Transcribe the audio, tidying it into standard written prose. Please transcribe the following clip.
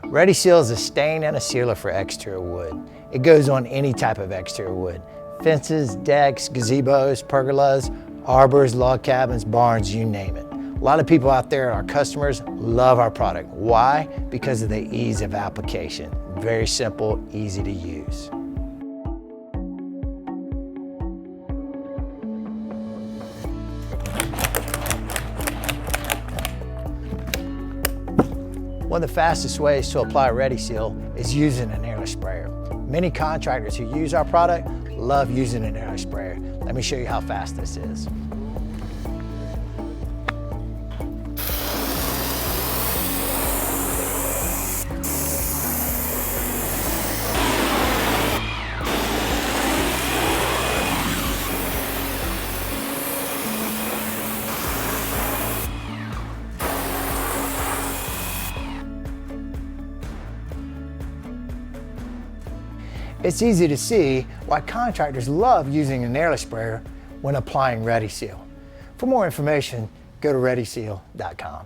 Ready Seal is a stain and a sealer for exterior wood. It goes on any type of exterior wood. Fences, decks, gazebos, pergolas, arbors, log cabins, barns, you name it. A lot of people out there, our customers, love our product. Why? Because of the ease of application. Very simple, easy to use. One of the fastest ways to apply Ready Seal is using an airless sprayer. Many contractors who use our product love using an airless sprayer. Let me show you how fast this is. It's easy to see why contractors love using an airless sprayer when applying Ready Seal. For more information, go to ReadySeal.com.